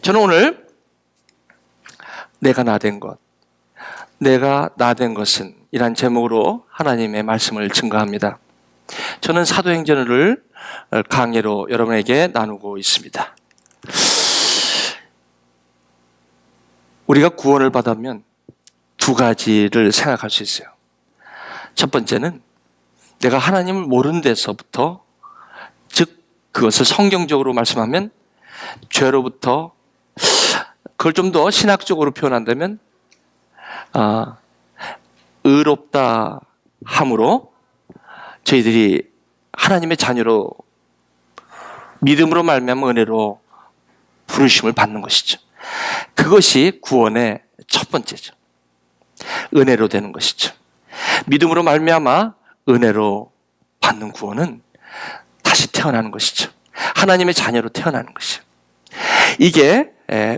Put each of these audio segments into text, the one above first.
저는 오늘 내가 나된 것, 내가 나된 것은 이란 제목으로 하나님의 말씀을 증거합니다. 저는 사도행전을 강의로 여러분에게 나누고 있습니다. 우리가 구원을 받으면 두 가지를 생각할 수 있어요. 첫 번째는 내가 하나님을 모르는 데서부터, 즉 그것을 성경적으로 말씀하면 죄로부터, 그걸 좀 더 신학적으로 표현한다면 의롭다 함으로 저희들이 하나님의 자녀로 믿음으로 말미암아 은혜로 부르심을 받는 것이죠. 그것이 구원의 첫 번째죠. 은혜로 되는 것이죠. 믿음으로 말미암아 은혜로 받는 구원은 다시 태어나는 것이죠. 하나님의 자녀로 태어나는 것이죠. 이게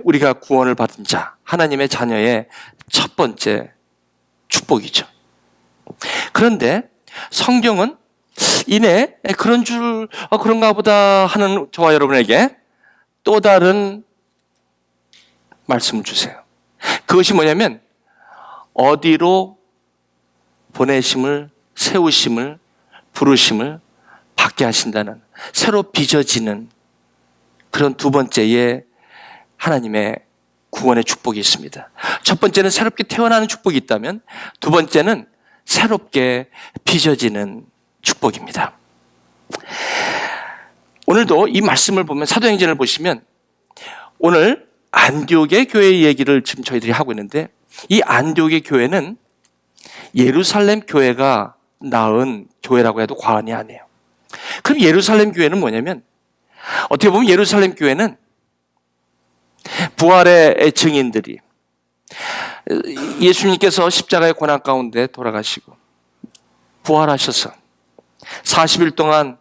우리가 구원을 받은 자, 하나님의 자녀의 첫 번째 축복이죠. 그런데 성경은 이내 그런가 보다 하는 저와 여러분에게 또 다른 말씀을 주세요. 그것이 뭐냐면 어디로 보내심을, 세우심을, 부르심을 받게 하신다는, 새로 빚어지는 그런 두 번째의 하나님의 구원의 축복이 있습니다. 첫 번째는 새롭게 태어나는 축복이 있다면 두 번째는 새롭게 빚어지는 축복입니다. 오늘도 이 말씀을 보면, 사도행전을 보시면 오늘 안디옥의 교회 얘기를 지금 저희들이 하고 있는데, 이 안디옥의 교회는 예루살렘 교회가 낳은 교회라고 해도 과언이 아니에요. 그럼 예루살렘 교회는 뭐냐면, 어떻게 보면 예루살렘 교회는 부활의 증인들이, 예수님께서 십자가의 고난 가운데 돌아가시고 부활하셔서 40일 동안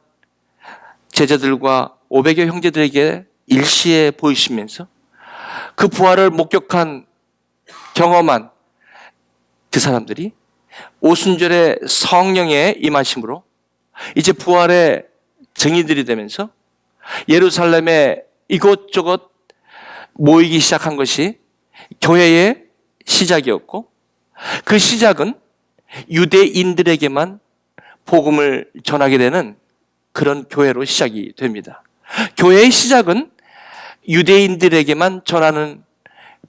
제자들과 500여 형제들에게 일시에 보이시면서 그 부활을 목격한, 경험한 그 사람들이 오순절에 성령의 임하심으로 이제 부활의 증인들이 되면서 예루살렘에 이곳저곳 모이기 시작한 것이 교회의 시작이었고, 그 시작은 유대인들에게만 복음을 전하게 되는 그런 교회로 시작이 됩니다. 교회의 시작은 유대인들에게만 전하는,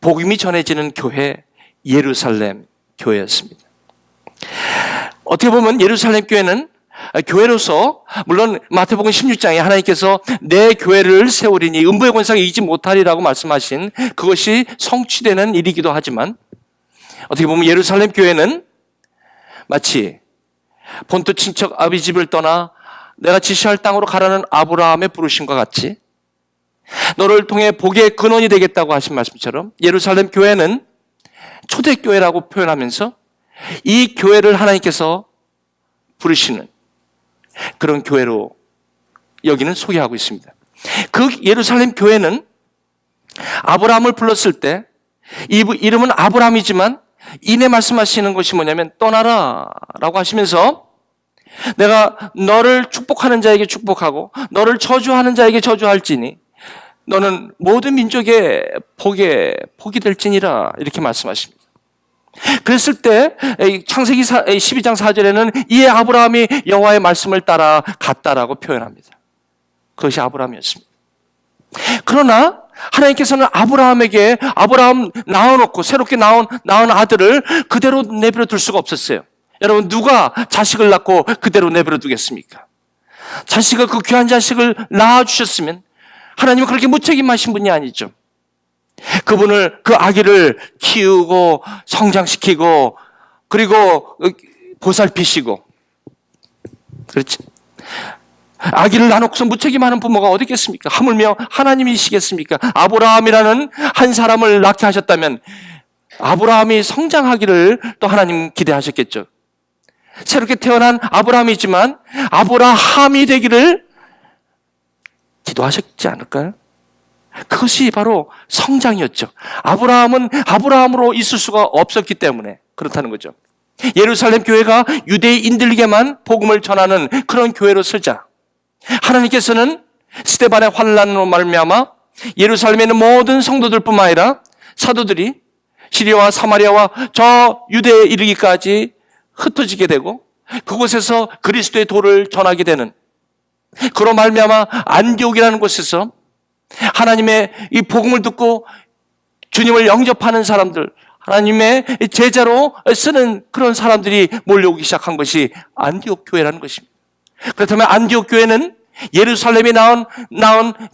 복음이 전해지는 교회, 예루살렘 교회였습니다. 어떻게 보면 예루살렘 교회는 교회로서, 물론 마태복음 16장에 하나님께서 내 교회를 세우리니 음부의 권세가 이기지 못하리라고 말씀하신 그것이 성취되는 일이기도 하지만, 어떻게 보면 예루살렘 교회는 마치 본토 친척 아비 집을 떠나 내가 지시할 땅으로 가라는 아브라함의 부르심과 같이 너를 통해 복의 근원이 되겠다고 하신 말씀처럼, 예루살렘 교회는 초대교회라고 표현하면서 이 교회를 하나님께서 부르시는 그런 교회로 여기는 소개하고 있습니다. 그 예루살렘 교회는 아브라함을 불렀을 때, 이 이름은 아브라함이지만 이내 말씀하시는 것이 뭐냐면 떠나라 라고 하시면서, 내가 너를 축복하는 자에게 축복하고 너를 저주하는 자에게 저주할지니 너는 모든 민족의 복이 될지니라, 이렇게 말씀하십니다. 그랬을 때 창세기 12장 4절에는 이에 아브라함이 여호와의 말씀을 따라 갔다라고 표현합니다. 그것이 아브라함이었습니다. 그러나 하나님께서는 아브라함 낳아놓고 새롭게 낳은 아들을 그대로 내버려 둘 수가 없었어요. 여러분, 누가 자식을 낳고 그대로 내버려 두겠습니까? 그 귀한 자식을 낳아주셨으면 하나님은 그렇게 무책임하신 분이 아니죠. 그분을, 그 아기를 키우고 성장시키고 그리고 보살피시고, 그렇지? 아기를 낳아놓고서 무책임하는 부모가 어디 있겠습니까? 하물며 하나님이시겠습니까? 아브라함이라는 한 사람을 낳게 하셨다면 아브라함이 성장하기를 또 하나님 기대하셨겠죠. 새롭게 태어난 아브라함이지만 아브라함이 되기를 기도하셨지 않을까요? 그것이 바로 성장이었죠. 아브라함은 아브라함으로 있을 수가 없었기 때문에 그렇다는 거죠. 예루살렘 교회가 유대인들에게만 복음을 전하는 그런 교회로 서자, 하나님께서는 스데반의 환난으로 말미암아 예루살렘에 있는 모든 성도들뿐만 아니라 사도들이 시리아와 사마리아와 저 유대에 이르기까지 흩어지게 되고 그곳에서 그리스도의 도를 전하게 되는, 그로 말미암아 안디옥이라는 곳에서 하나님의 이 복음을 듣고 주님을 영접하는 사람들, 하나님의 제자로 쓰는 그런 사람들이 몰려오기 시작한 것이 안디옥 교회라는 것입니다. 그렇다면 안디옥 교회는 예루살렘에 나온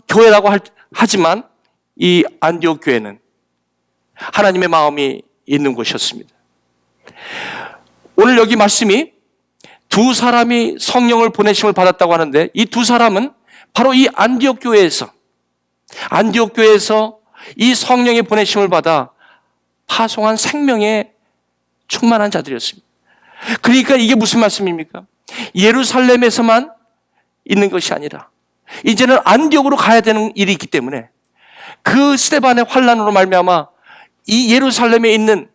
교회라고 하지만 이 안디옥 교회는 하나님의 마음이 있는 곳이었습니다. 오늘 여기 말씀이 두 사람이 성령을 보내심을 받았다고 하는데 이 두 사람은 바로 이 안디옥 교회에서 이 성령의 보내심을 받아 파송한 생명에 충만한 자들이었습니다. 그러니까 이게 무슨 말씀입니까? 예루살렘에서만 있는 것이 아니라 이제는 안디옥으로 가야 되는 일이 있기 때문에 그 스데반의 환난으로 말미암아 이 예루살렘에 있는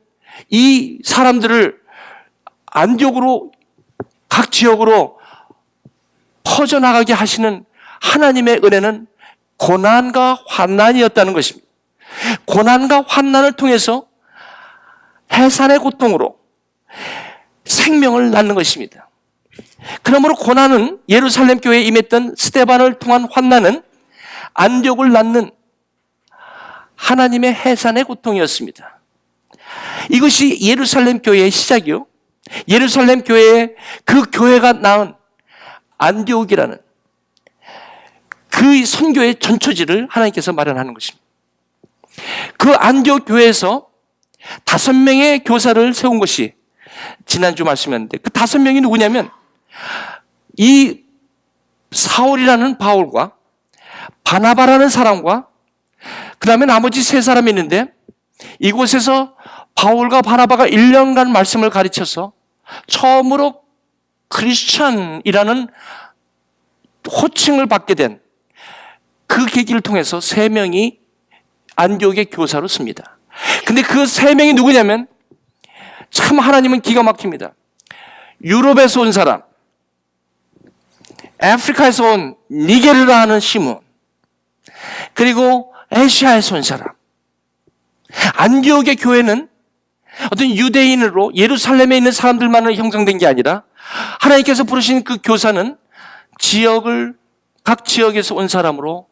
이 사람들을 안디옥으로 각 지역으로 퍼져나가게 하시는 하나님의 은혜는 고난과 환난이었다는 것입니다. 고난과 환난을 통해서 해산의 고통으로 생명을 낳는 것입니다. 그러므로 고난은, 예루살렘 교회에 임했던 스데반을 통한 환난은 안디옥을 낳는 하나님의 해산의 고통이었습니다. 이것이 예루살렘 교회의 시작이요, 예루살렘 교회의 그 교회가 낳은 안디옥이라는 그 선교의 전초지를 하나님께서 마련하는 것입니다. 그 안디옥 교회에서 5명의 교사를 세운 것이 지난주 말씀이었는데, 그 5명이 누구냐면 이 사울이라는 바울과 바나바라는 사람과 그 다음에 나머지 3사람이 있는데, 이곳에서 바울과 바나바가 1년간 말씀을 가르쳐서 처음으로 크리스천이라는 호칭을 받게 된 그 계기를 통해서 3명이 안디옥의 교사로 씁니다. 근데 그 3명이 누구냐면 참 하나님은 기가 막힙니다. 유럽에서 온 사람, 아프리카에서 온 니게르라 하는 시몬, 그리고 아시아에서 온 사람. 안디옥의 교회는 어떤 유대인으로 예루살렘에 있는 사람들만을 형성된 게 아니라 하나님께서 부르신 그 교사는 각 지역에서 온 사람으로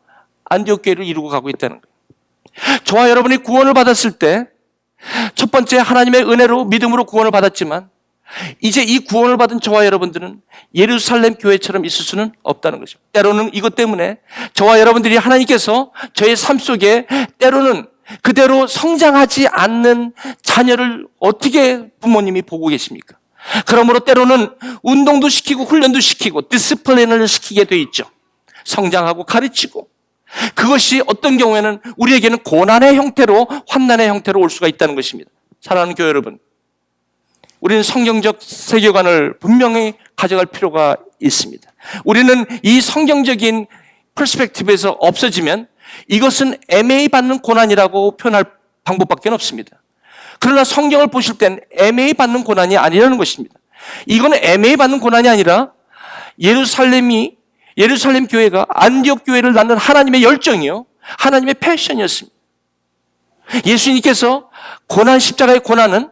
안디옥 교회를 이루고 가고 있다는 거예요. 저와 여러분이 구원을 받았을 때 첫 번째 하나님의 은혜로 믿음으로 구원을 받았지만 이제 이 구원을 받은 저와 여러분들은 예루살렘 교회처럼 있을 수는 없다는 것입니다. 때로는 이것 때문에 저와 여러분들이 하나님께서 저의 삶 속에 때로는 그대로 성장하지 않는 자녀를 어떻게 부모님이 보고 계십니까? 그러므로 때로는 운동도 시키고 훈련도 시키고 디스플레인을 시키게 돼 있죠. 성장하고 가르치고. 그것이 어떤 경우에는 우리에게는 고난의 형태로, 환난의 형태로 올 수가 있다는 것입니다. 사랑하는 교회 여러분, 우리는 성경적 세계관을 분명히 가져갈 필요가 있습니다. 우리는 이 성경적인 퍼스펙티브에서 없어지면 이것은 애매히 받는 고난이라고 표현할 방법밖에 없습니다. 그러나 성경을 보실 땐 애매히 받는 고난이 아니라는 것입니다. 이거는 애매히 받는 고난이 아니라 예루살렘 교회가 안디옥 교회를 낳는 하나님의 열정이요, 하나님의 패션이었습니다. 예수님께서 고난, 십자가의 고난은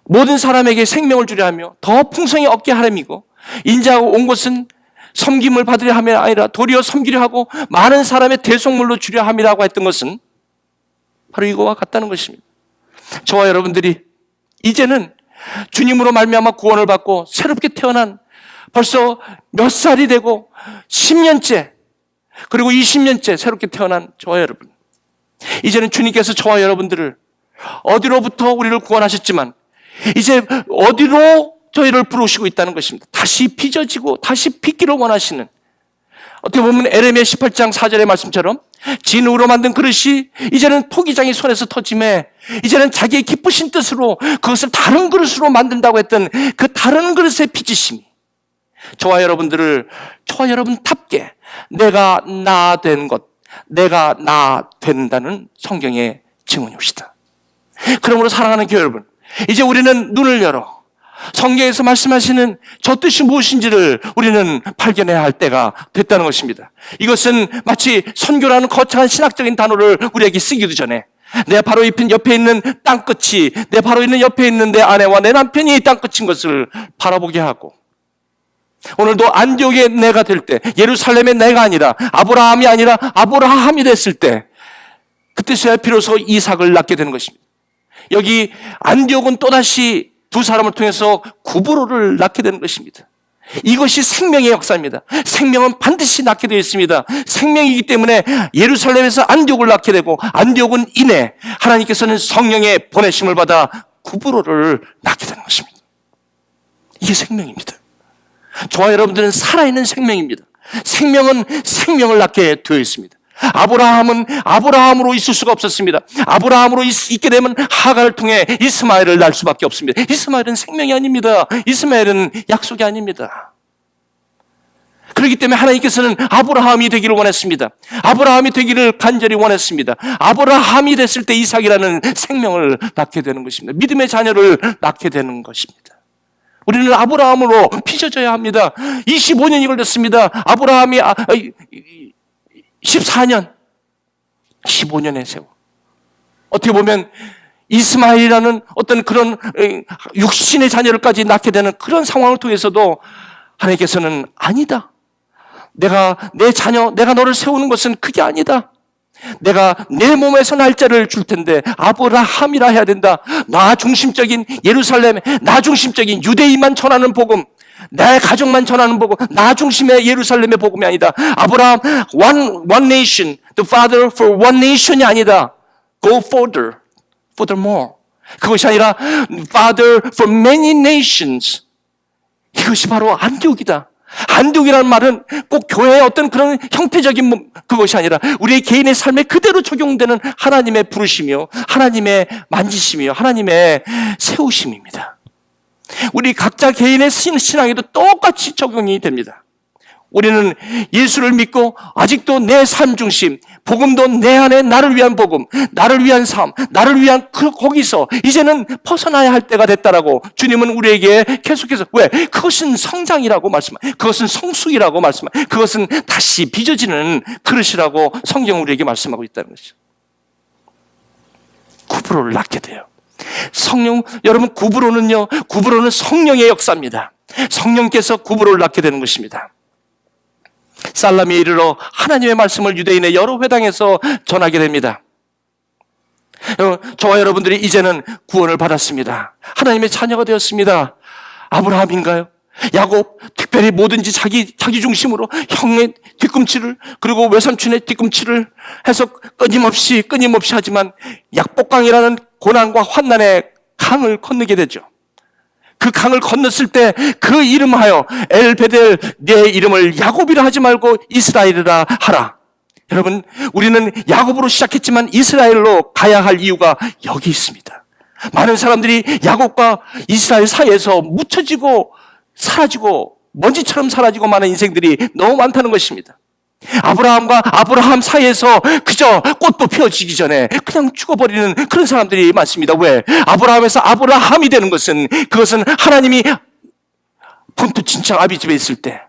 모든 사람에게 생명을 주려 하며 더 풍성히 얻게 하려이고, 인자하고 온 것은 섬김을 받으려 함이 아니라 도리어 섬기려 하고 많은 사람의 대속물로 주려 함이라고 했던 것은 바로 이거와 같다는 것입니다. 저와 여러분들이 이제는 주님으로 말미암아 구원을 받고 새롭게 태어난, 벌써 몇 살이 되고 10년째 그리고 20년째 새롭게 태어난 저와 여러분, 이제는 주님께서 저와 여러분들을 어디로부터 우리를 구원하셨지만 이제 어디로 저희를 부르시고 있다는 것입니다. 다시 빚어지고 다시 빚기를 원하시는, 어떻게 보면 에레미야 18장 4절의 말씀처럼 진흙으로 만든 그릇이 이제는 토기장이 손에서 터짐에 이제는 자기의 기쁘신 뜻으로 그것을 다른 그릇으로 만든다고 했던 그 다른 그릇의 빚으심이 저와 여러분답게 내가 나 된 것, 내가 나 된다는 성경의 증언이 옵시다. 그러므로 사랑하는 교회 여러분, 이제 우리는 눈을 열어 성경에서 말씀하시는 저 뜻이 무엇인지를 우리는 발견해야 할 때가 됐다는 것입니다. 이것은 마치 선교라는 거창한 신학적인 단어를 우리에게 쓰기도 전에 내 바로 옆에 있는 땅끝이, 내 바로 있는 옆에 있는 내 아내와 내 남편이 땅끝인 것을 바라보게 하고, 오늘도 안디옥의 내가 될 때, 예루살렘의 내가 아니라 아브라함이 아니라 아브라함이 됐을 때, 그때서야 비로소 이삭을 낳게 되는 것입니다. 여기 안디옥은 또다시 두 사람을 통해서 구브로를 낳게 되는 것입니다. 이것이 생명의 역사입니다. 생명은 반드시 낳게 되어 있습니다. 생명이기 때문에 예루살렘에서 안디옥을 낳게 되고, 안디옥은 이내 하나님께서는 성령의 보내심을 받아 구브로를 낳게 되는 것입니다. 이게 생명입니다. 저와 여러분들은 살아있는 생명입니다. 생명은 생명을 낳게 되어 있습니다. 아브라함은 아브라함으로 있을 수가 없었습니다. 아브라함으로 있게 되면 하갈을 통해 이스마엘을 낳을 수밖에 없습니다. 이스마엘은 생명이 아닙니다. 이스마엘은 약속이 아닙니다. 그렇기 때문에 하나님께서는 아브라함이 되기를 원했습니다. 아브라함이 되기를 간절히 원했습니다. 아브라함이 됐을 때 이삭이라는 생명을 낳게 되는 것입니다. 믿음의 자녀를 낳게 되는 것입니다. 우리는 아브라함으로 빚어져야 합니다. 25년이 걸렸습니다. 아브라함이 14년, 15년의 세월. 어떻게 보면 이스마엘이라는 어떤 그런 육신의 자녀를까지 낳게 되는 그런 상황을 통해서도 하나님께서는 아니다. 내 자녀, 내가 너를 세우는 것은 그게 아니다. 내가 내 몸에서 날짜를 줄 텐데 아브라함이라 해야 된다. 나 중심적인 예루살렘, 나 중심적인 유대인만 전하는 복음, 내 가족만 전하는 복음, 나 중심의 예루살렘의 복음이 아니다. 아브라함, one nation, the father for one nation이 아니다. Go further more. 그것이 아니라 father for many nations. 이것이 바로 안디옥이다. 안디옥이라는 말은 꼭 교회의 어떤 그런 형태적인 그것이 아니라 우리의 개인의 삶에 그대로 적용되는 하나님의 부르심이요, 하나님의 만지심이요, 하나님의 세우심입니다. 우리 각자 개인의 신앙에도 똑같이 적용이 됩니다. 우리는 예수를 믿고 아직도 내 삶 중심, 복음도 내 안에 나를 위한 복음, 나를 위한 삶, 나를 위한 거기서 이제는 벗어나야 할 때가 됐다라고 주님은 우리에게 계속해서, 왜? 그것은 성장이라고 그것은 성숙이라고 그것은 다시 빚어지는 그릇이라고 성경은 우리에게 말씀하고 있다는 것이죠. 구브로를 낳게 돼요. 여러분, 구브로는 성령의 역사입니다. 성령께서 구브로를 낳게 되는 것입니다. 살람에 이르러 하나님의 말씀을 유대인의 여러 회당에서 전하게 됩니다. 저와 여러분들이 이제는 구원을 받았습니다. 하나님의 자녀가 되었습니다. 아브라함인가요? 야곱, 특별히 뭐든지 자기 중심으로 형의 뒤꿈치를, 그리고 외삼촌의 뒤꿈치를 해서 끊임없이 하지만 약복강이라는 고난과 환난의 강을 건너게 되죠. 그 강을 건넜을 때 그 이름하여 엘베델, 내 이름을 야곱이라 하지 말고 이스라엘이라 하라. 여러분, 우리는 야곱으로 시작했지만 이스라엘로 가야 할 이유가 여기 있습니다. 많은 사람들이 야곱과 이스라엘 사이에서 묻혀지고 사라지고 먼지처럼 사라지고 많은 인생들이 너무 많다는 것입니다. 아브라함과 아브라함 사이에서 그저 꽃도 피어지기 전에 그냥 죽어버리는 그런 사람들이 많습니다. 왜? 아브라함에서 아브라함이 되는 그것은 하나님이 본토 친척 아비집에 있을 때,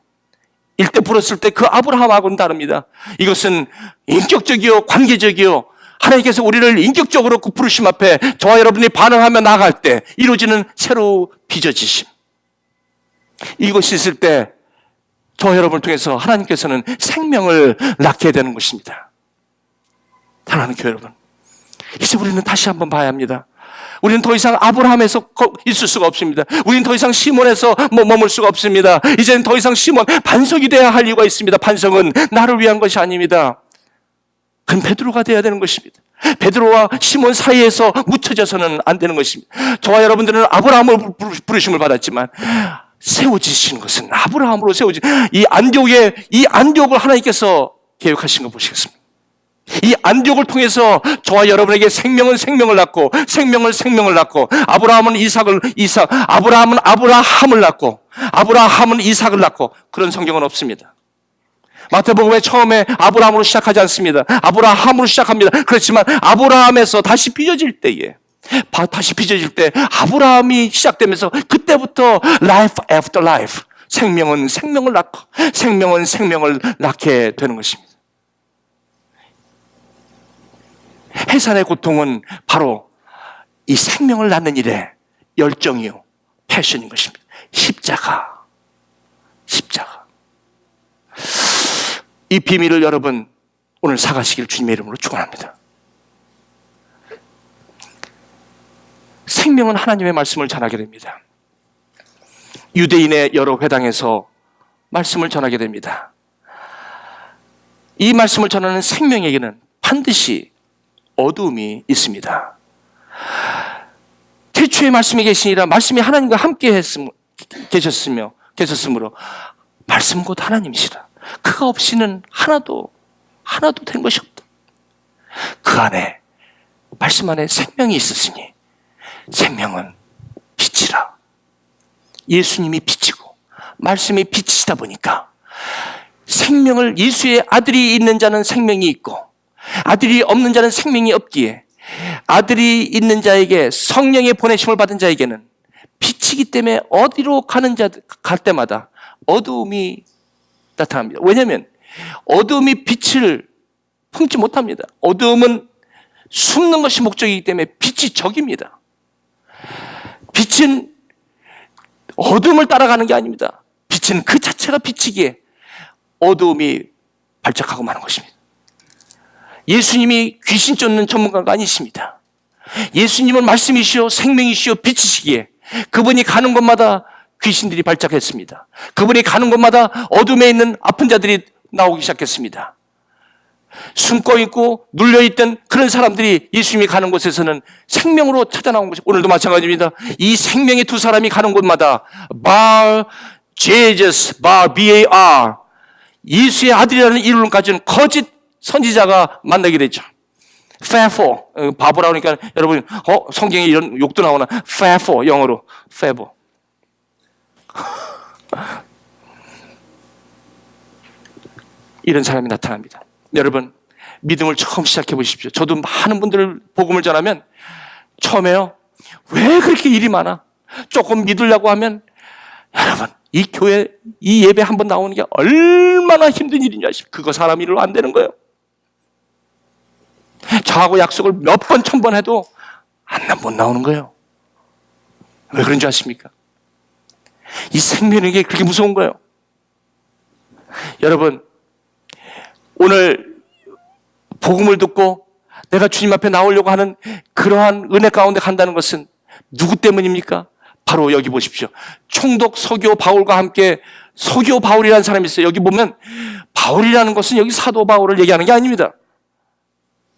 일대 불었을 때 그 아브라함하고는 다릅니다. 이것은 인격적이요, 관계적이요, 하나님께서 우리를 인격적으로 그 부르심 앞에 저와 여러분이 반응하며 나아갈 때 이루어지는 새로 빚어지심. 이것이 있을 때 저와 여러분을 통해서 하나님께서는 생명을 낳게 되는 것입니다. 사랑하는 교회 여러분, 이제 우리는 다시 한번 봐야 합니다. 우리는 더 이상 아브라함에서 있을 수가 없습니다. 우리는 더 이상 시몬에서 머물 수가 없습니다. 이제는 더 이상 시몬, 반석이 돼야 할 이유가 있습니다. 반석은 나를 위한 것이 아닙니다. 그럼 베드로가 돼야 되는 것입니다. 베드로와 시몬 사이에서 묻혀져서는 안 되는 것입니다. 저와 여러분들은 아브라함을 부르심을 받았지만 세워지신 것은 아브라함으로 이 안디옥을 하나님께서 계획하신 거 보시겠습니다. 이 안디옥을 통해서 저와 여러분에게 생명은 생명을 낳고, 생명을 낳고, 아브라함은 아브라함은 아브라함을 낳고, 아브라함은 이삭을 낳고, 그런 성경은 없습니다. 마태복음에 처음에 아브라함으로 시작하지 않습니다. 아브라함으로 시작합니다. 그렇지만 아브라함에서 다시 빚어질 때에 다시 빚어질 때 아브라함이 시작되면서 그때부터 life after life, 생명은 생명을 낳고 생명은 생명을 낳게 되는 것입니다. 해산의 고통은 바로 이 생명을 낳는 일에 열정이요, 패션인 것입니다. 십자가. 이 비밀을 여러분 오늘 사가시길 주님의 이름으로 축원합니다. 생명은 하나님의 말씀을 전하게 됩니다. 유대인의 여러 회당에서 말씀을 전하게 됩니다. 이 말씀을 전하는 생명에게는 반드시 어두움이 있습니다. 태초에 말씀이 계시니라 말씀이 하나님과 함께 계셨으므로 말씀 곧 하나님이시라. 그가 없이는 하나도 된 것이 없다. 그 안에 말씀 안에 생명이 있었으니 생명은 빛이라. 예수님이 빛이고 말씀이 빛이시다 보니까 생명을, 예수의 아들이 있는 자는 생명이 있고 아들이 없는 자는 생명이 없기에 아들이 있는 자에게 성령의 보내심을 받은 자에게는 빛이기 때문에 어디로 갈 때마다 어두움이 나타납니다. 왜냐하면 어두움이 빛을 품지 못합니다. 어두움은 숨는 것이 목적이기 때문에 빛이 적입니다. 빛은 어둠을 따라가는 게 아닙니다. 빛은 그 자체가 빛이기에 어두움이 발작하고 마는 것입니다. 예수님이 귀신 쫓는 전문가가 아니십니다. 예수님은 말씀이시오 생명이시오 빛이시기에 그분이 가는 곳마다 귀신들이 발작했습니다. 그분이 가는 곳마다 어둠에 있는 아픈 자들이 나오기 시작했습니다. 숨고 있고 눌려있던 그런 사람들이 예수님이 가는 곳에서는 생명으로 찾아나온 것이 오늘도 마찬가지입니다. 이 생명의 두 사람이 가는 곳마다 Jesus, B-A-R 예수의 아들이라는 이름을 가진 거짓 선지자가 만나게 되죠. Fable, 바보라 그러니까 여러분 성경에 이런 욕도 나오나? Fable, 영어로 Fable. 이런 사람이 나타납니다. 여러분 믿음을 처음 시작해 보십시오. 저도 많은 분들을 복음을 전하면 처음에요, 왜 그렇게 일이 많아? 조금 믿으려고 하면 여러분 이 교회 이 예배 한번 나오는 게 얼마나 힘든 일인지 아십니까? 그거 사람 일로 안 되는 거예요. 저하고 약속을 몇 번, 1000번 해도 못 나오는 거예요. 왜 그런 줄 아십니까? 이 생명에게 그렇게 무서운 거예요. 여러분, 오늘 복음을 듣고 내가 주님 앞에 나오려고 하는 그러한 은혜 가운데 간다는 것은 누구 때문입니까? 바로 여기 보십시오. 총독 서기오 바울과 함께 서기오 바울이라는 사람이 있어요. 여기 보면 바울이라는 것은 여기 사도 바울을 얘기하는 게 아닙니다.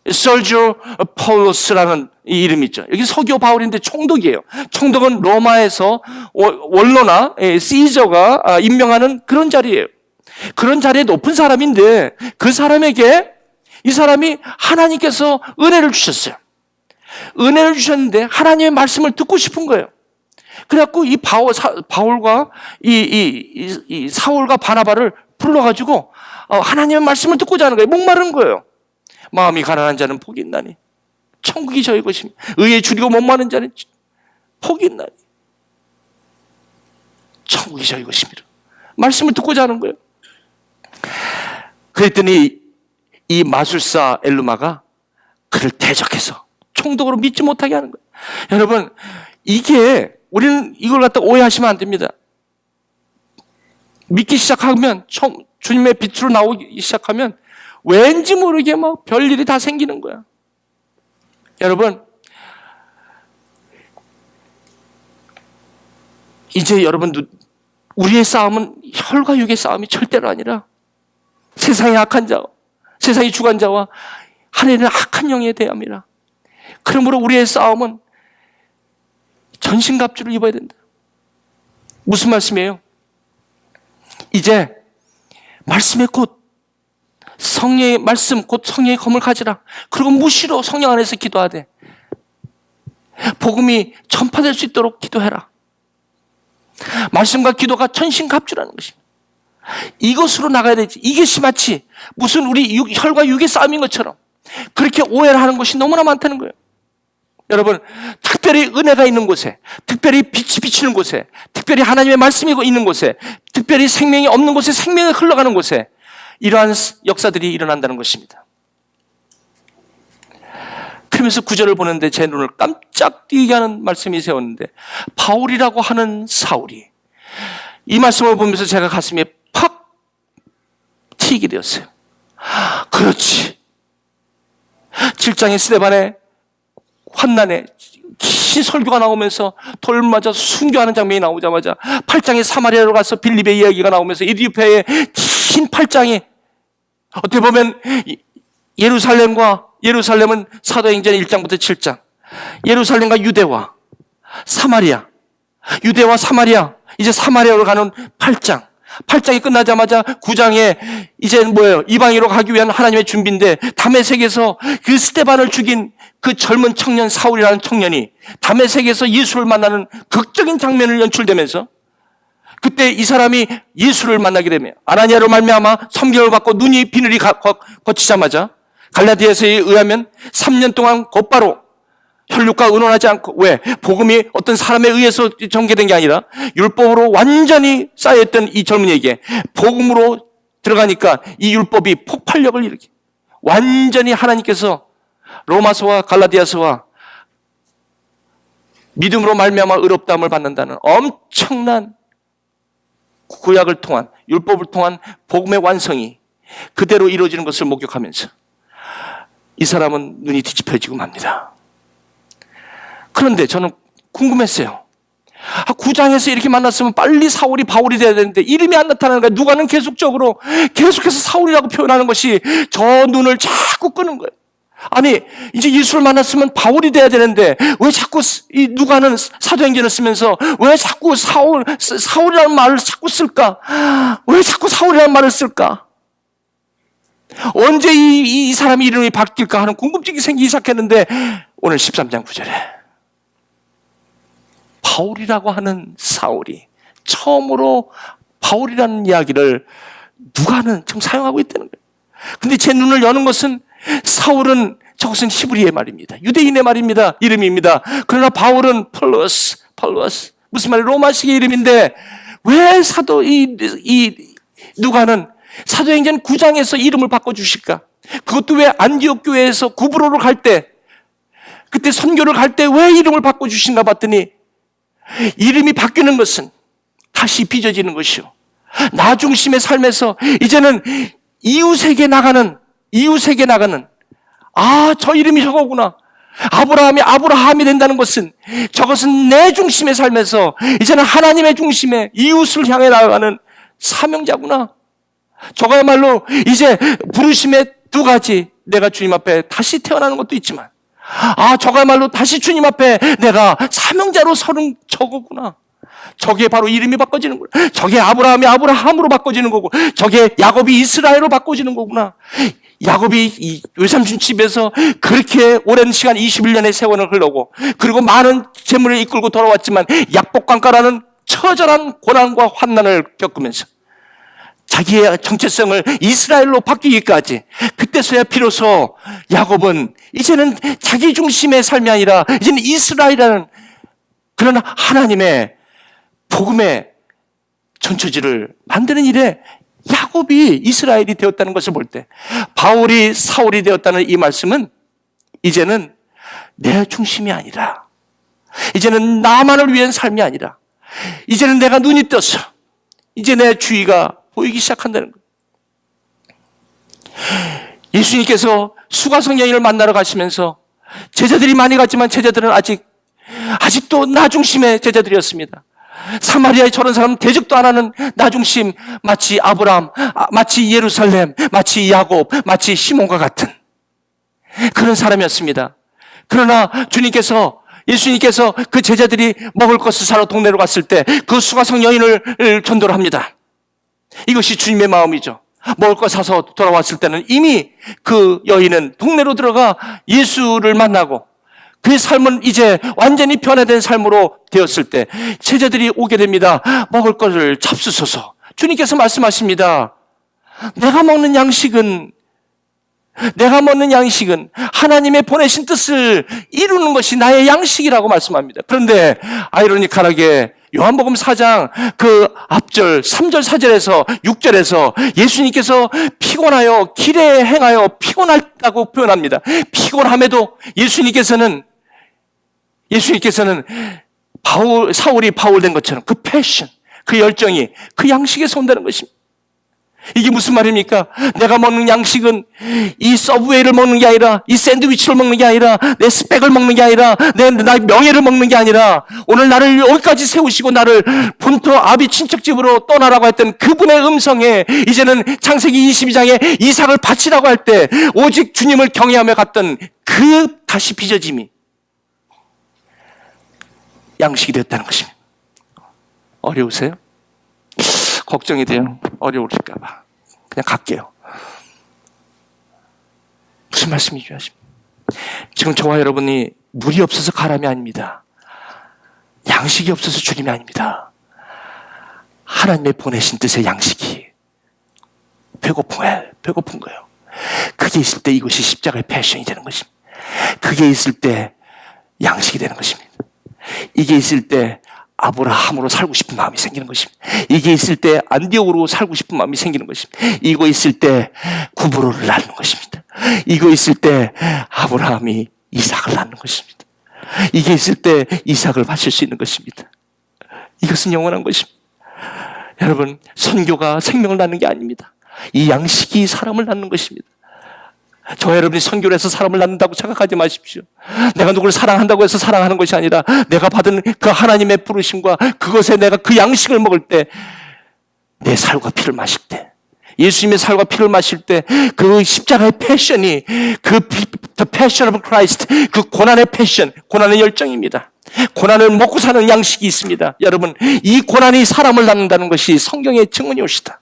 설지오 파울로스라는 이 이름이 있죠. 여기 서기오 바울인데 총독이에요. 총독은 로마에서 원로나 시저가 임명하는 그런 자리예요. 그런 자리에 높은 사람인데 그 사람에게 이 사람이 하나님께서 은혜를 주셨어요. 은혜를 주셨는데 하나님의 말씀을 듣고 싶은 거예요. 그래갖고 이 바울과 이 사울과 바나바를 불러가지고 하나님의 말씀을 듣고자 하는 거예요. 목마른 거예요. 마음이 가난한 자는 복이 있나니 천국이 저희 것입니다. 의에 줄이고 목마른 자는 복이 있나니 천국이 저희 것입니다. 말씀을 듣고자 하는 거예요. 그랬더니 이 마술사 엘루마가 그를 대적해서 총독으로 믿지 못하게 하는 거예요. 여러분, 이게 우리는 이걸 갖다 오해하시면 안 됩니다. 믿기 시작하면 주님의 빛으로 나오기 시작하면 왠지 모르게 막 별일이 다 생기는 거야. 여러분, 이제 여러분 우리의 싸움은 혈과 육의 싸움이 절대로 아니라 세상의 악한 자와 세상의 주관자와 하늘에 있는 악한 영에 대함이라. 그러므로 우리의 싸움은 전신갑주를 입어야 된다. 무슨 말씀이에요? 이제 말씀에 곧 성령의 말씀 곧 성령의 검을 가지라. 그리고 무시로 성령 안에서 기도하되 복음이 전파될 수 있도록 기도해라. 말씀과 기도가 전신갑주라는 것입니다. 이것으로 나가야 되지. 이것이 마치 무슨 우리 혈과 육의 싸움인 것처럼 그렇게 오해를 하는 것이 너무나 많다는 거예요. 여러분, 특별히 은혜가 있는 곳에, 특별히 빛이 비치는 곳에, 특별히 하나님의 말씀이 있는 곳에, 특별히 생명이 없는 곳에 생명이 흘러가는 곳에 이러한 역사들이 일어난다는 것입니다. 그러면서 구절을 보는데 제 눈을 깜짝 뛰게 하는 말씀이 세웠는데, 바울이라고 하는 사울이, 이 말씀을 보면서 제가 가슴에 팍 튀게 되었어요. 그렇지. 7장의 스데반의 환난에 긴 설교가 나오면서 돌 맞아 순교하는 장면이 나오자마자 8장의 사마리아로 가서 빌립의 이야기가 나오면서 이디오피아의 긴 8장이 어떻게 보면 예루살렘은 사도행전 1장부터 7장, 예루살렘과 유대와 사마리아, 이제 사마리아로 가는 8장이 끝나자마자 9장에 이제 뭐예요? 이방인으로 가기 위한 하나님의 준비인데, 다메섹에서 그 스데반을 죽인 그 젊은 청년 사울이라는 청년이 다메섹에서 예수를 만나는 극적인 장면을 연출되면서, 그때 이 사람이 예수를 만나게 되면 아나니아로 말미암아 섬김을 받고 눈이 비늘이 거치자마자 갈라디아서에 의하면 3년 동안 곧바로 혈육과 의논하지 않고, 왜? 복음이 어떤 사람에 의해서 전개된 게 아니라 율법으로 완전히 쌓여있던 이 젊은이에게 복음으로 들어가니까 이 율법이 폭발력을 일으키, 완전히 하나님께서 로마서와 갈라디아서와 믿음으로 말미암아 의롭다함을 받는다는 엄청난 구약을 통한, 율법을 통한 복음의 완성이 그대로 이루어지는 것을 목격하면서 이 사람은 눈이 뒤집혀지고 맙니다. 그런데 저는 궁금했어요. 9장에서 이렇게 만났으면 빨리 사울이 바울이 돼야 되는데 이름이 안 나타나는 거예요. 누가는 계속해서 사울이라고 표현하는 것이 저 눈을 자꾸 끄는 거예요. 아니, 이제 예수를 만났으면 바울이 돼야 되는데 왜 자꾸 이 누가는 사도행전을 쓰면서 왜 자꾸 사울이라는 말을 자꾸 쓸까? 왜 자꾸 사울이라는 말을 쓸까? 언제 이 사람의 이름이 바뀔까 하는 궁금증이 생기기 시작했는데, 오늘 13장 9절에 바울이라고 하는 사울이 처음으로 바울이라는 이야기를 누가는 지금 사용하고 있다는 거예요. 근데 제 눈을 여는 것은, 사울은 저것은 히브리의 말입니다. 유대인의 말입니다. 이름입니다. 그러나 바울은 폴루스. 무슨 말이에요? 로마식의 이름인데 왜 누가는 사도행전 9장에서 이름을 바꿔주실까? 그것도 왜 안디옥 교회에서 구브로로 갈 때, 그때 선교를 갈 때 왜 이름을 바꿔주신가 봤더니, 이름이 바뀌는 것은 다시 빚어지는 것이요, 나 중심의 삶에서 이제는 이웃에게 나가는, 저 이름이 저거구나, 아브라함이 된다는 것은, 저것은 내 중심의 삶에서 이제는 하나님의 중심에 이웃을 향해 나아가는 사명자구나. 저거야말로 이제 부르심의 두 가지, 내가 주님 앞에 다시 태어나는 것도 있지만, 저거야말로 다시 주님 앞에 내가 사명자로 서는 저거구나. 저게 바로 이름이 바꿔지는 거구나. 저게 아브라함이 아브라함으로 바꿔지는 거고, 저게 야곱이 이스라엘로 바꿔지는 거구나. 야곱이 이 외삼촌 집에서 그렇게 오랜 시간 21년의 세월을 흘러고, 그리고 많은 재물을 이끌고 돌아왔지만 약복강가라는 처절한 고난과 환난을 겪으면서 자기의 정체성을 이스라엘로 바뀌기까지, 그때서야 비로소 야곱은 이제는 자기 중심의 삶이 아니라 이제는 이스라엘이라는 그런 하나님의 복음의 전처지를 만드는 일에 야곱이 이스라엘이 되었다는 것을 볼 때, 바울이 사울이 되었다는 이 말씀은 이제는 내 중심이 아니라, 이제는 나만을 위한 삶이 아니라, 이제는 내가 눈이 떠서 이제 내 주위가 보이기 시작한다는 거예요. 예수님께서 수가성 여인을 만나러 가시면서 제자들이 많이 갔지만 제자들은 아직도 나 중심의 제자들이었습니다. 사마리아에 저런 사람은 대적도 안 하는 나 중심, 마치 아브라함, 마치 예루살렘, 마치 야곱, 마치 시몬과 같은 그런 사람이었습니다. 그러나 예수님께서 그 제자들이 먹을 것을 사러 동네로 갔을 때 그 수가성 여인을 전도를 합니다. 이것이 주님의 마음이죠. 먹을 거 사서 돌아왔을 때는 이미 그 여인은 동네로 들어가 예수를 만나고, 그의 삶은 이제 완전히 변화된 삶으로 되었을 때 제자들이 오게 됩니다. 먹을 것을 잡수소서. 주님께서 말씀하십니다. 내가 먹는 양식은 내가 먹는 양식은 하나님의 보내신 뜻을 이루는 것이 나의 양식이라고 말씀합니다. 그런데 아이러니컬하게 요한복음 4장 그 앞절 3절 4절에서 6절에서 예수님께서 피곤하여 길에 행하여 피곤하다고 표현합니다. 피곤함에도 예수님께서는 사울이 바울된 것처럼 그 패션, 그 열정이 그 양식에서 온다는 것입니다. 이게 무슨 말입니까? 내가 먹는 양식은 이 서브웨이를 먹는 게 아니라, 이 샌드위치를 먹는 게 아니라, 내 스펙을 먹는 게 아니라, 나의 명예를 먹는 게 아니라, 오늘 나를 여기까지 세우시고 나를 본토 아비 친척집으로 떠나라고 했던 그분의 음성에 이제는 창세기 22장에 이삭을 바치라고 할 때 오직 주님을 경외하며 갔던 그 다시 빚어짐이 양식이 됐다는 것입니다. 어려우세요? 걱정이 돼요. 어려우실까 봐. 그냥 갈게요. 무슨 말씀이 중요하십니까? 지금 저와 여러분이 물이 없어서 가람이 아닙니다. 양식이 없어서 주님이 아닙니다. 하나님의 보내신 뜻의 양식이 배고픈 거예요. 그게 있을 때 이것이 십자가의 패션이 되는 것입니다. 그게 있을 때 양식이 되는 것입니다. 이게 있을 때 아브라함으로 살고 싶은 마음이 생기는 것입니다. 이게 있을 때 안디옥으로 살고 싶은 마음이 생기는 것입니다. 이거 있을 때 구브로를 낳는 것입니다. 이거 있을 때 아브라함이 이삭을 낳는 것입니다. 이게 있을 때 이삭을 바칠 수 있는 것입니다. 이것은 영원한 것입니다. 여러분, 선교가 생명을 낳는 게 아닙니다. 이 양식이 사람을 낳는 것입니다. 저와 여러분이 선교를 해서 사람을 낳는다고 생각하지 마십시오. 내가 누구를 사랑한다고 해서 사랑하는 것이 아니라 내가 받은 그 하나님의 부르심과 그것에 내가 그 양식을 먹을 때, 내 살과 피를 마실 때, 예수님의 살과 피를 마실 때 그 십자가의 패션이 The Passion of Christ, 그 고난의 패션, 고난의 열정입니다. 고난을 먹고 사는 양식이 있습니다. 여러분, 이 고난이 사람을 낳는다는 것이 성경의 증언이 옵시다.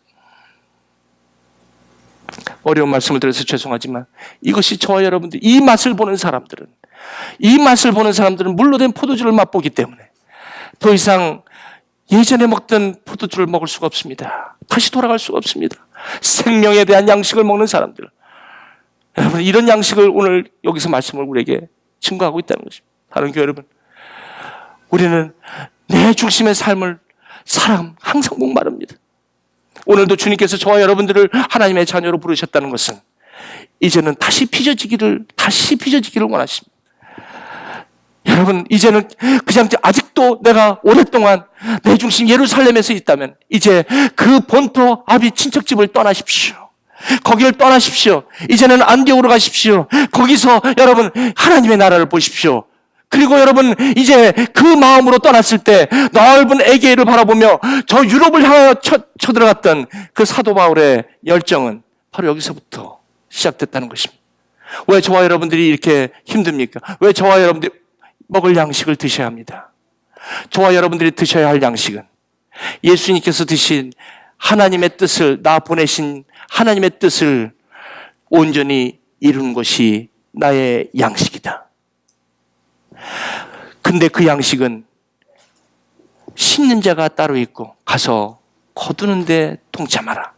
어려운 말씀을 드려서 죄송하지만 이것이 저와 여러분들, 이 맛을 보는 사람들은 물로 된 포도주를 맛보기 때문에 더 이상 예전에 먹던 포도주를 먹을 수가 없습니다. 다시 돌아갈 수가 없습니다. 생명에 대한 양식을 먹는 사람들, 여러분, 이런 양식을 오늘 여기서 말씀을 우리에게 증거하고 있다는 것입니다. 다른 교회 여러분, 우리는 내 중심의 삶을 항상 목마릅니다. 오늘도 주님께서 저와 여러분들을 하나님의 자녀로 부르셨다는 것은 이제는 다시 빚어지기를 원하십니다. 여러분, 이제는 그냥 아직도 내가 오랫동안 내 중심 예루살렘에서 있다면 이제 그 본토 아비 친척집을 떠나십시오. 거기를 떠나십시오. 이제는 안디옥으로 가십시오. 거기서 여러분 하나님의 나라를 보십시오. 그리고 여러분, 이제 그 마음으로 떠났을 때 넓은 에게를 바라보며 저 유럽을 향하여 쳐들어갔던 그 사도 바울의 열정은 바로 여기서부터 시작됐다는 것입니다. 왜 저와 여러분들이 이렇게 힘듭니까? 왜 저와 여러분들이 먹을 양식을 드셔야 합니다? 저와 여러분들이 드셔야 할 양식은 예수님께서 드신 하나님의 뜻을, 나 보내신 하나님의 뜻을 온전히 이루는 것이 나의 양식이다. 근데 그 양식은 심는 자가 따로 있고 가서 거두는데 동참하라.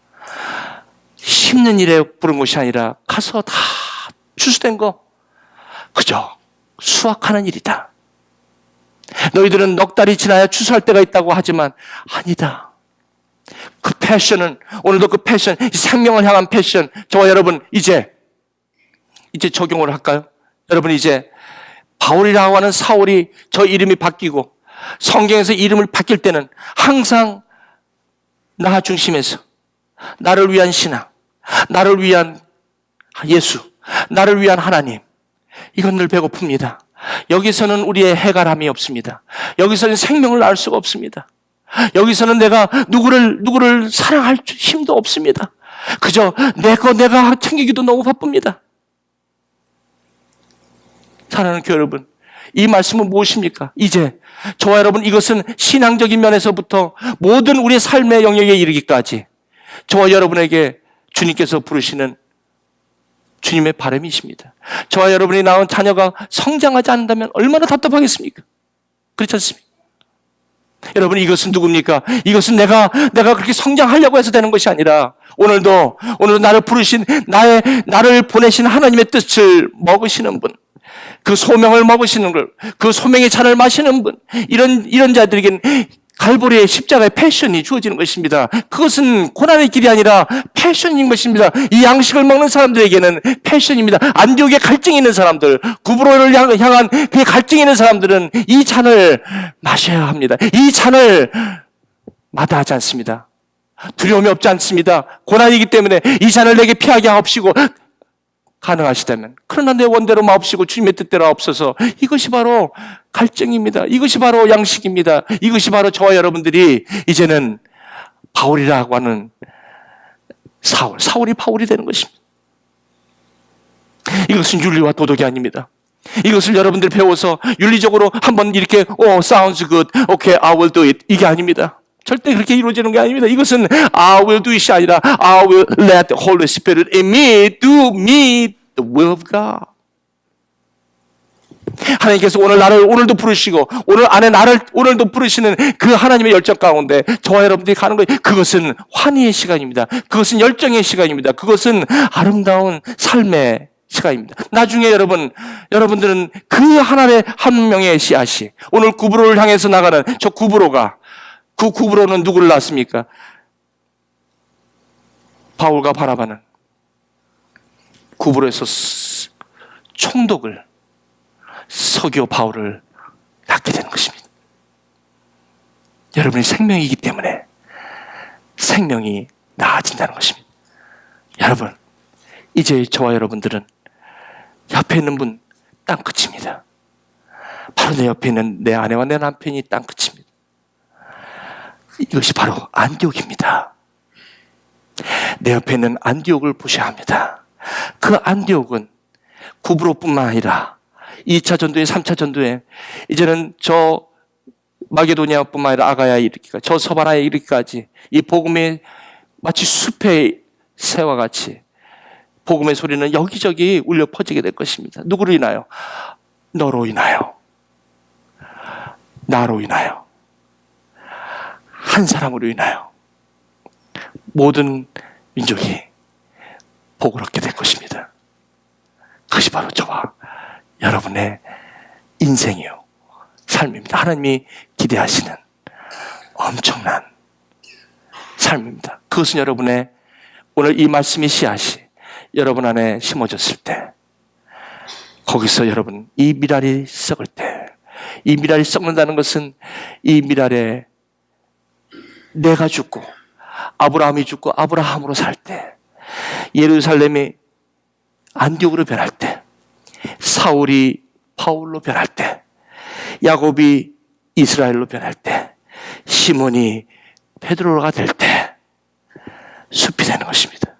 심는 일에 부른 것이 아니라 가서 다 추수된 거 그저 수확하는 일이다. 너희들은 넉 달이 지나야 추수할 때가 있다고 하지만 아니다. 그 패션은, 오늘도 그 패션, 생명을 향한 패션, 저와 여러분 이제 적용을 할까요? 여러분, 이제 바울이라고 하는 사울이 저 이름이 바뀌고 성경에서 이름을 바뀔 때는 항상 나 중심에서 나를 위한 신앙, 나를 위한 예수, 나를 위한 하나님, 이건 늘 배고픕니다. 여기서는 우리의 해갈함이 없습니다. 여기서는 생명을 낳을 수가 없습니다. 여기서는 내가 누구를 사랑할 힘도 없습니다. 그저 내가 챙기기도 너무 바쁩니다. 사랑하는 교회 여러분, 이 말씀은 무엇입니까? 이제 저와 여러분, 이것은 신앙적인 면에서부터 모든 우리의 삶의 영역에 이르기까지 저와 여러분에게 주님께서 부르시는 주님의 바람이십니다. 저와 여러분이 낳은 자녀가 성장하지 않는다면 얼마나 답답하겠습니까? 그렇지 않습니까? 여러분, 이것은 누굽니까? 이것은 내가 그렇게 성장하려고 해서 되는 것이 아니라 오늘도 나를 부르신 나를 보내신 하나님의 뜻을 먹으시는 분, 그 소명을 먹으시는 걸, 그 소명의 잔을 마시는 분, 이런 자들에겐 갈보리의 십자가의 패션이 주어지는 것입니다. 그것은 고난의 길이 아니라 패션인 것입니다. 이 양식을 먹는 사람들에게는 패션입니다. 안디옥에 갈증이 있는 사람들, 구브로를 향한 그 갈증이 있는 사람들은 이 잔을 마셔야 합니다. 이 잔을 마다하지 않습니다. 두려움이 없지 않습니다. 고난이기 때문에 이 잔을 내게 피하게 하옵시고, 가능하시다면. 그러나 내 원대로 마옵시고 주님의 뜻대로 없어서, 이것이 바로 갈증입니다. 이것이 바로 양식입니다. 이것이 바로 저와 여러분들이 이제는 바울이라고 하는 사울이 바울이 되는 것입니다. 이것은 윤리와 도덕이 아닙니다. 이것을 여러분들이 배워서 윤리적으로 한번 이렇게 sounds good, okay, I will do it, 이게 아닙니다. 절대 그렇게 이루어지는 게 아닙니다. 이것은 I will do it이 아니라 I will let the Holy Spirit in me do me the will of God. 하나님께서 오늘도 부르시고 오늘도 부르시는 그 하나님의 열정 가운데 저와 여러분들이 가는 거예요. 그것은 환희의 시간입니다. 그것은 열정의 시간입니다. 그것은 아름다운 삶의 시간입니다. 나중에 여러분들은 그 하나의 한 명의 씨앗이 오늘 구브로를 향해서 나가는 저 그 구브로는 누구를 낳습니까? 바울과 바나바는 구브로에서 총독을 서기오 바울을 낳게 되는 것입니다. 여러분이 생명이기 때문에 생명이 나아진다는 것입니다. 여러분, 이제 저와 여러분들은 옆에 있는 분 땅끝입니다. 바로 내 옆에 있는 내 아내와 내 남편이 땅끝입니다. 이것이 바로 안디옥입니다. 내 옆에 있는 안디옥을 보셔야 합니다. 그 안디옥은 구브로뿐만 아니라 2차 전도에 3차 전도에 이제는 저 마게도니아뿐만 아니라 아가야에 이르기까지, 저 서바나에 이르기까지 이 복음이 마치 숲의 새와 같이 복음의 소리는 여기저기 울려 퍼지게 될 것입니다. 누구로 인하여? 너로 인하여, 나로 인하여, 한 사람으로 인하여 모든 민족이 복을 얻게 될 것입니다. 그것이 바로 저와 여러분의 인생이요, 삶입니다. 하나님이 기대하시는 엄청난 삶입니다. 그것은 여러분의 오늘 이 말씀의 씨앗이 여러분 안에 심어졌을 때, 거기서 여러분 이 미랄이 썩을 때, 이 미랄이 썩는다는 것은 이 미랄에 내가 죽고 아브라함이 죽고 아브라함으로 살 때, 예루살렘이 안디옥으로 변할 때, 사울이 바울로 변할 때, 야곱이 이스라엘로 변할 때, 시몬이 베드로가 될 때 숲이 되는 것입니다.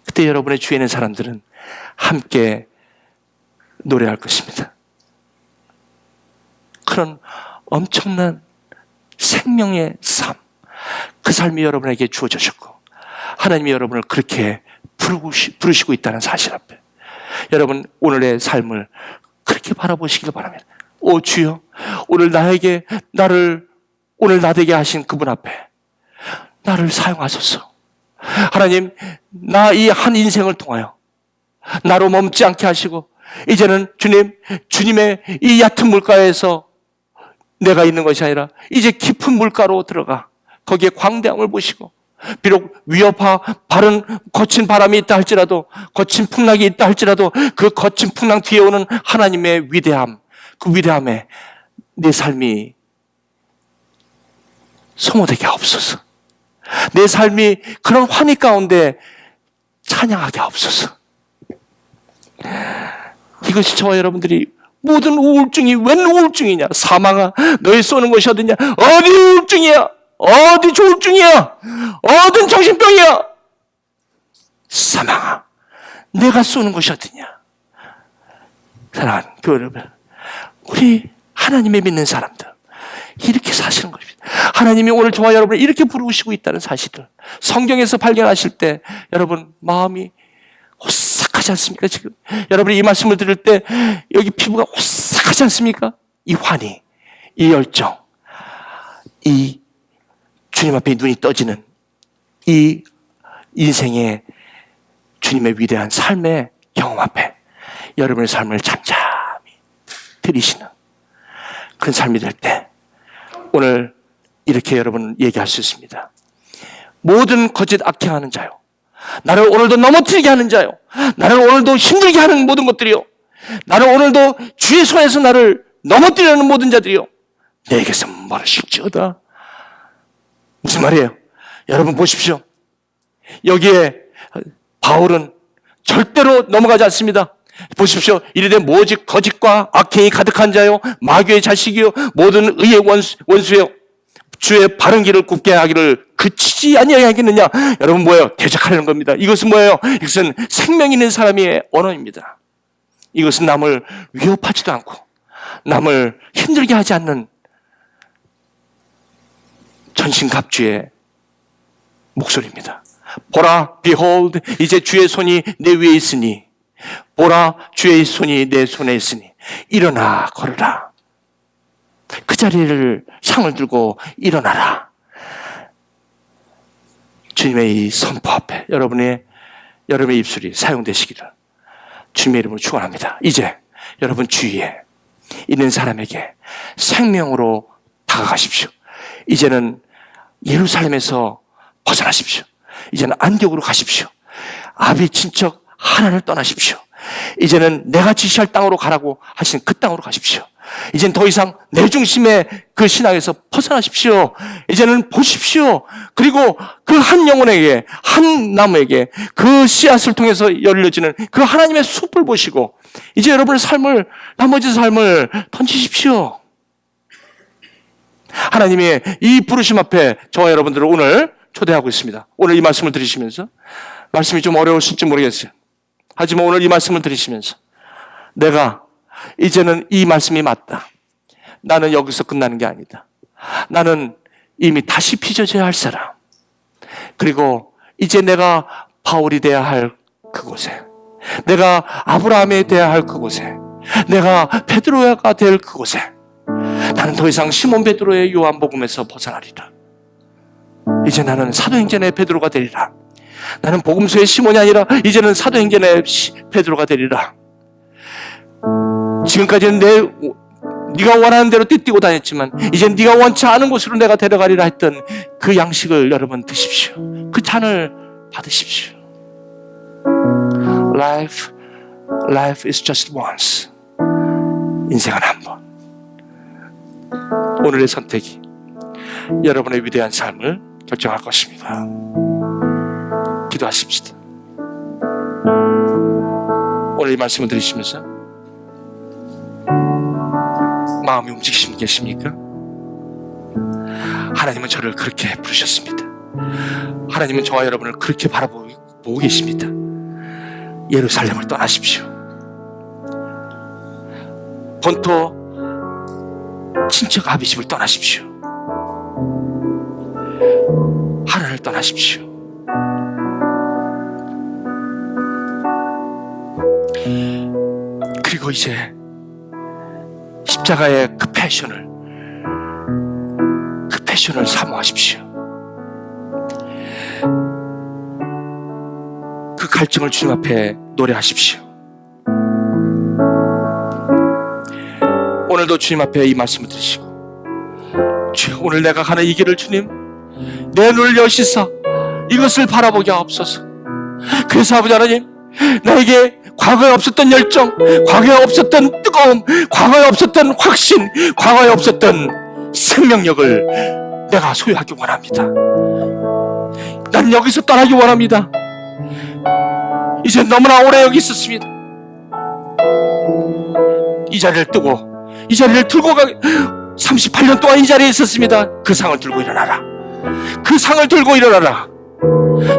그때 여러분의 주위에 있는 사람들은 함께 노래할 것입니다. 그런 엄청난 생명의 삶, 그 삶이 여러분에게 주어졌고 하나님이 여러분을 그렇게 부르시고 있다는 사실 앞에 여러분 오늘의 삶을 그렇게 바라보시길 바랍니다. 오 주여, 오늘 오늘 나되게 하신 그분 앞에 나를 사용하소서. 하나님, 나 이 한 인생을 통하여 나로 멈지 않게 하시고 이제는 주님의 이 얕은 물가에서 내가 있는 것이 아니라 이제 깊은 물가로 들어가 거기에 광대함을 보시고, 비록 바른 거친 바람이 있다 할지라도, 거친 풍랑이 있다 할지라도 그 거친 풍랑 뒤에 오는 하나님의 위대함, 그 위대함에 내 삶이 소모되게 하옵소서. 내 삶이 그런 환희 가운데 찬양하게 하옵소서. 이것이 저와 여러분들이 모든 우울증이 웬 우울증이냐? 사망아, 너희 쏘는 것이 어디냐? 어디 우울증이야? 어디 조울증이야? 어딘 정신병이야? 사망아, 내가 쏘는 것이 어디냐? 사랑하는 교회 여러분, 우리 하나님의 믿는 사람들 이렇게 사시는 것입니다. 하나님이 오늘 저와 여러분을 이렇게 부르시고 있다는 사실을 성경에서 발견하실 때 여러분 마음이 오싹하지 않습니까? 지금 여러분이 이 말씀을 들을 때 여기 피부가 오싹하지 않습니까? 이 환희, 이 열정, 이 주님 앞에 눈이 떠지는 이 인생의 주님의 위대한 삶의 경험 앞에 여러분의 삶을 잠잠히 들이시는 그런 삶이 될 때 오늘 이렇게 여러분 얘기할 수 있습니다. 모든 거짓 악행하는 자요, 나를 오늘도 넘어뜨리게 하는 자요, 나를 오늘도 힘들게 하는 모든 것들이요, 나를 오늘도 주의 손에서 나를 넘어뜨리는 모든 자들이요, 내게서 멀으실지어다. 무슨 말이에요? 여러분 보십시오. 여기에 바울은 절대로 넘어가지 않습니다. 보십시오. 이르되 오직 거짓과 악행이 가득한 자요, 마귀의 자식이요, 모든 의의 원수요, 주의 바른 길을 굽게 하기를 그치지 아니하겠느냐. 여러분 뭐예요? 대적하려는 겁니다. 이것은 뭐예요? 이것은 생명 있는 사람의 언어입니다. 이것은 남을 위협하지도 않고 남을 힘들게 하지 않는 전신갑주의 목소리입니다. 보라, behold, 이제 주의 손이 내 위에 있으니, 보라, 주의 손이 내 손에 있으니 일어나 걸으라. 그 자리를 상을 들고 일어나라. 주님의 이 선포 앞에 여러분의 입술이 사용되시기를 주님의 이름으로 축원합니다. 이제 여러분 주위에 있는 사람에게 생명으로 다가가십시오. 이제는 예루살렘에서 벗어나십시오. 이제는 안디옥으로 가십시오. 아비 친척 하나를 떠나십시오. 이제는 내가 지시할 땅으로 가라고 하신 그 땅으로 가십시오. 이제는 더 이상 내 중심의 그 신앙에서 벗어나십시오. 이제는 보십시오. 그리고 그 한 영혼에게, 한 나무에게 그 씨앗을 통해서 열려지는 그 하나님의 숲을 보시고 이제 여러분의 삶을, 나머지 삶을 던지십시오. 하나님의 이 부르심 앞에 저와 여러분들을 오늘 초대하고 있습니다. 오늘 이 말씀을 들으시면서, 말씀이 좀 어려우실지 모르겠어요. 하지만 오늘 이 말씀을 들으시면서 내가 이제는 이 말씀이 맞다. 나는 여기서 끝나는 게 아니다. 나는 이미 다시 빚어져야 할 사람. 그리고 이제 내가 바울이 돼야 할 그곳에, 내가 아브라함이 돼야 할 그곳에, 내가 베드로가 될 그곳에 나는 더 이상 시몬 베드로의 요한복음에서 벗어나리라. 이제 나는 사도행전의 베드로가 되리라. 나는 복음서의 시몬이 아니라 이제는 사도행전의 베드로가 되리라. 지금까지는 네가 원하는 대로 뛰고 다녔지만 이제 네가 원치 않은 곳으로 내가 데려가리라 했던 그 양식을 여러분 드십시오. 그 잔을 받으십시오. Life is just once. 인생은 한 번. 오늘의 선택이 여러분의 위대한 삶을 결정할 것입니다. 기도하십시다. 오늘 이 말씀을 들으시면서 마음이 움직이시는 계십니까? 하나님은 저를 그렇게 부르셨습니다. 하나님은 저와 여러분을 그렇게 바라보고 계십니다. 예루살렘을 떠나십시오. 본토 친척 아비집을 떠나십시오. 하나를 떠나십시오. 그리고 이제 십자가의 그 패션을 사모하십시오. 그 갈증을 주님 앞에 노래하십시오. 오늘도 주님 앞에 이 말씀을 들으시고, 주여, 오늘 내가 가는 이 길을 주님 내 눈을 여시사 이것을 바라보게 하옵소서. 그래서 아버지 하나님, 나에게 과거에 없었던 열정, 과거에 없었던 뜨거움, 과거에 없었던 확신, 과거에 없었던 생명력을 내가 소유하기 원합니다. 난 여기서 떠나기 원합니다. 이제 너무나 오래 여기 있었습니다. 이 자리를 뜨고 이 자리를 들고 38년 동안 이 자리에 있었습니다. 그 상을 들고 일어나라. 그 상을 들고 일어나라.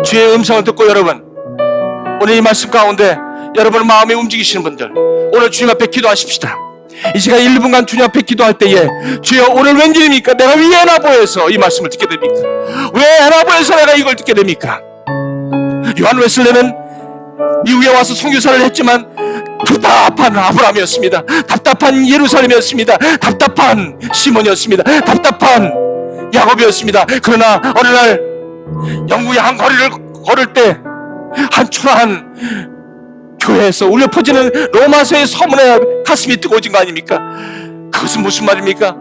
주의 음성을 듣고 여러분, 오늘 이 말씀 가운데 여러분 마음이 움직이시는 분들, 오늘 주님 앞에 기도하십시다. 이 시간 1분간 주님 앞에 기도할 때에, 주여, 오늘 웬일입니까? 내가 왜 에나보에서 이 말씀을 듣게 됩니까? 왜 에나보에서 내가 이걸 듣게 됩니까? 요한 웨슬레는 미국에 와서 선교사를 했지만 답답한 아브라함이었습니다. 답답한 예루살렘이었습니다. 답답한 시몬이었습니다. 답답한 야곱이었습니다. 그러나 어느 날 영국의 한 거리를 걸을 때 한 초라한 교회에서 울려 퍼지는 로마서의 서문에 가슴이 뜨거워진 거 아닙니까? 그것은 무슨 말입니까?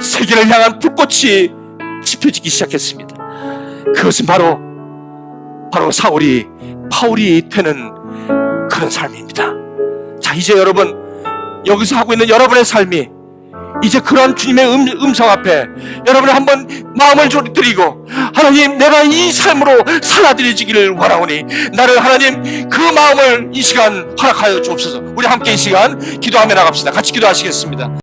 세계를 향한 불꽃이 지펴지기 시작했습니다. 그것은 바로 사울이 바울이 되는 그런 삶입니다. 자, 이제 여러분, 여기서 하고 있는 여러분의 삶이 이제 그런 주님의 음성 앞에 여러분이 한번 마음을 드리고, 하나님, 내가 이 삶으로 살아들여지기를 원하오니 나를 하나님 그 마음을 이 시간 허락하여 주옵소서. 우리 함께 이 시간 기도하며 나갑시다. 같이 기도하시겠습니다.